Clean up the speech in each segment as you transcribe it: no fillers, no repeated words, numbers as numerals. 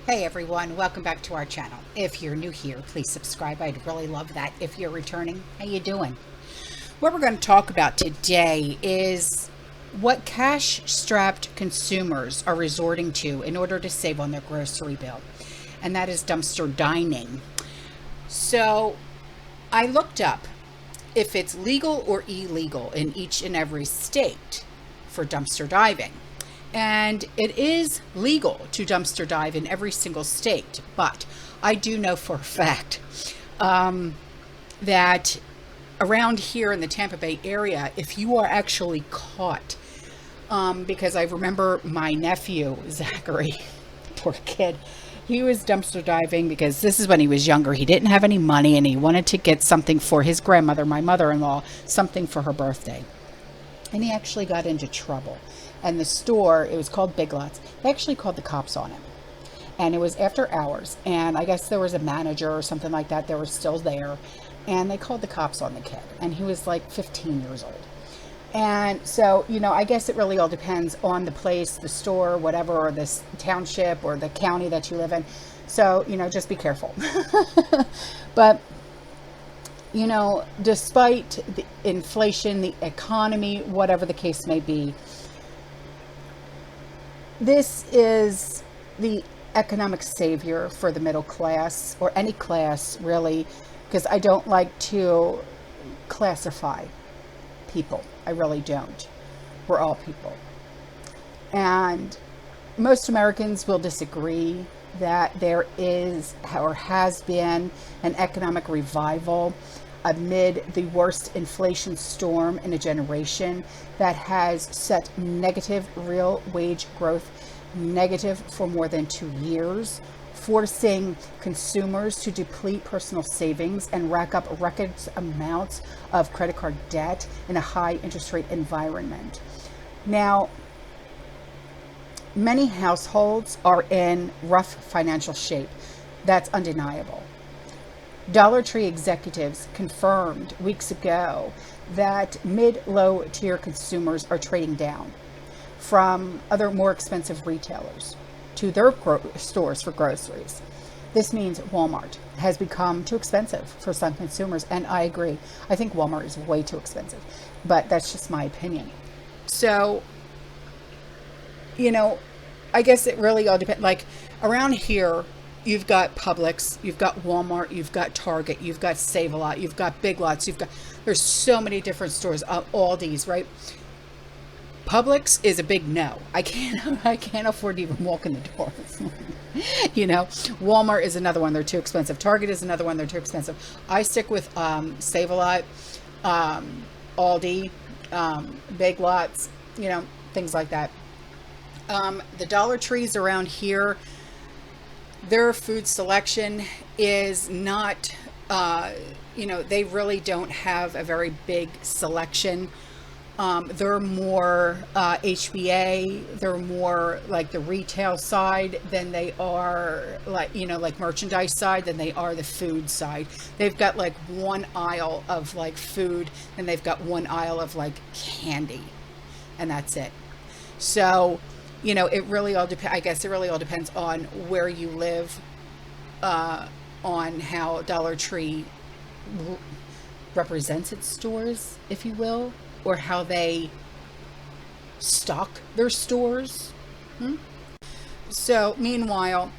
Hey everyone, welcome back to our channel. If you're new here, please subscribe. I'd really love that. If you're returning, how you doing? What we're going to talk about today is what cash-strapped consumers are resorting to in order to save on their grocery bill, and that is dumpster dining. So I looked up if it's legal or illegal in each and every state for dumpster diving. And it is legal to dumpster dive in every single state, but I do know for a fact that around here in the Tampa Bay area, if you are actually caught, because I remember my nephew, Zachary, poor kid, he was dumpster diving because this is when he was younger. He didn't have any money and he wanted to get something for his grandmother, my mother-in-law, something for her birthday. And he actually got into trouble. And the store, it was called Big Lots, they actually called the cops on him. And it was after hours. And I guess there was a manager or something like that. They were still there. And they called the cops on the kid. And he was like 15 years old. And so, I guess it really all depends on the place, the store, whatever, or this township or the county that you live in. So, just be careful. But despite the inflation, the economy, whatever the case may be, this is the economic savior for the middle class, or any class really, because I don't like to classify people. I really don't. We're all people. And most Americans will disagree that there is or has been an economic revival amid the worst inflation storm in a generation that has set negative real wage growth negative for more than 2 years, forcing consumers to deplete personal savings and rack up record amounts of credit card debt in a high interest rate environment. Now, many households are in rough financial shape. That's undeniable. Dollar Tree executives confirmed weeks ago that mid-low tier consumers are trading down from other more expensive retailers to their stores for groceries. This means Walmart has become too expensive for some consumers, and I agree. I think Walmart is way too expensive, but that's just my opinion. So, I guess it really all depends. Like around here, you've got Publix, you've got Walmart, you've got Target, you've got Save-A-Lot, you've got Big Lots, there's so many different stores, Aldi's, right? Publix is a big no. I can't afford to even walk in the door. Walmart is another one, they're too expensive. Target is another one, they're too expensive. I stick with Save-A-Lot, Aldi, Big Lots, things like that. The Dollar Trees around here, their food selection is not, they really don't have a very big selection. They're more HBA, they're more like the retail side than they are like merchandise side than they are the food side. They've got like one aisle of like food and they've got one aisle of like candy, and that's it. So it really all depends. I guess it really all depends on where you live, on how Dollar Tree represents its stores, if you will, or how they stock their stores. So, meanwhile,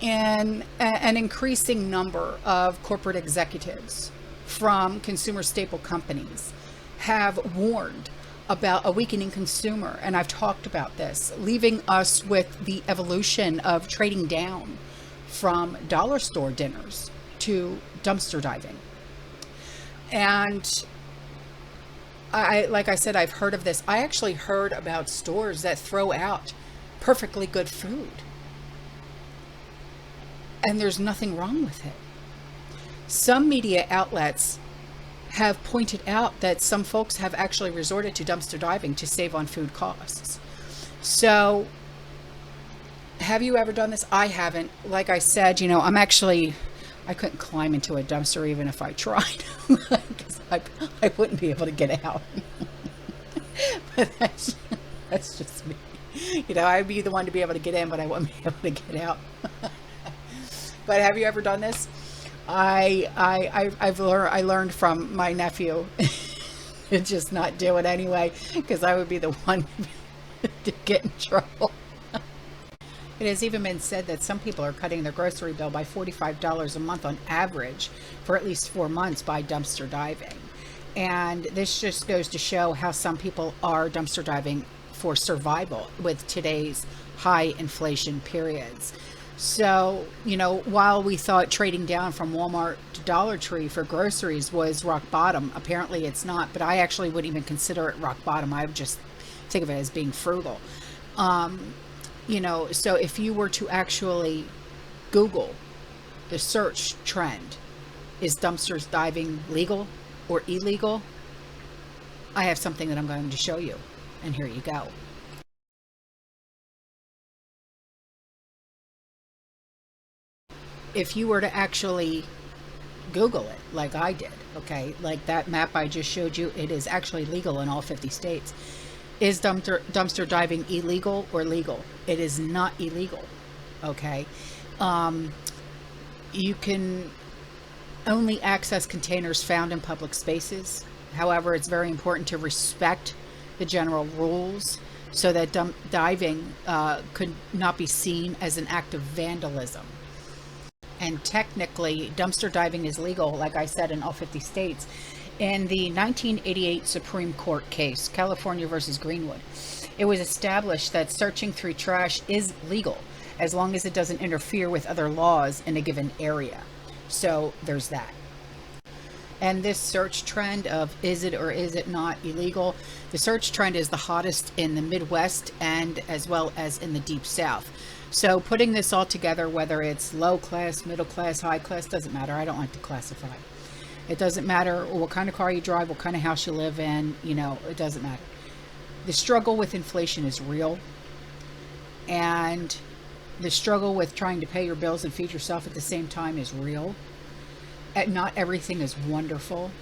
an increasing number of corporate executives from consumer staple companies have warned about a weakening consumer, and I've talked about this, leaving us with the evolution of trading down from dollar store dinners to dumpster diving. And like I said, I've heard of this. I actually heard about stores that throw out perfectly good food, and there's nothing wrong with it. Some media outlets have pointed out that some folks have actually resorted to dumpster diving to save on food costs. So have you ever done this? I haven't. Like I said, I couldn't climb into a dumpster even if I tried, because I wouldn't be able to get out. But that's just me. I'd be the one to be able to get in, but I wouldn't be able to get out. But have you ever done this? I learned from my nephew to just not do it anyway, because I would be the one to get in trouble. It has even been said that some people are cutting their grocery bill by $45 a month on average for at least 4 months by dumpster diving. And this just goes to show how some people are dumpster diving for survival with today's high inflation periods. So, while we thought trading down from Walmart to Dollar Tree for groceries was rock bottom, apparently it's not, but I actually wouldn't even consider it rock bottom. I would just think of it as being frugal. So if you were to actually Google the search trend, is dumpsters diving legal or illegal? I have something that I'm going to show you, and here you go. If you were to actually Google it, like I did, okay, like that map I just showed you, it is actually legal in all 50 states. Is dumpster diving illegal or legal? It is not illegal, okay? You can only access containers found in public spaces. However, it's very important to respect the general rules so that diving could not be seen as an act of vandalism. And technically, dumpster diving is legal, like I said, in all 50 states. In the 1988 Supreme Court case, California versus Greenwood, it was established that searching through trash is legal as long as it doesn't interfere with other laws in a given area. So there's that. And this search trend of is it or is it not illegal, the search trend is the hottest in the Midwest and as well as in the Deep South. So putting this all together, whether it's low class, middle class, high class, doesn't matter. I don't like to classify. It doesn't matter what kind of car you drive, what kind of house you live in, it doesn't matter. The struggle with inflation is real. And the struggle with trying to pay your bills and feed yourself at the same time is real. And not everything is wonderful.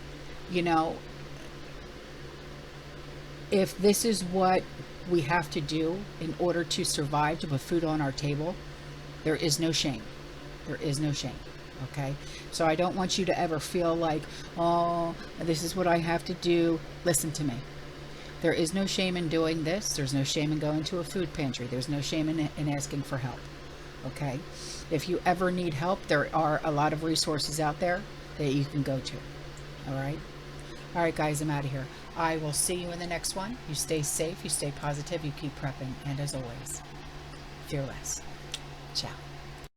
If this is what we have to do in order to survive, to put food on our table, there is no shame. There is no shame. Okay? So I don't want you to ever feel like, oh, this is what I have to do. Listen to me. There is no shame in doing this. There's no shame in going to a food pantry. There's no shame in asking for help. Okay? If you ever need help, there are a lot of resources out there that you can go to. All right? All right, guys, I'm out of here. I will see you in the next one. You stay safe, you stay positive, you keep prepping, and as always, fearless. Ciao.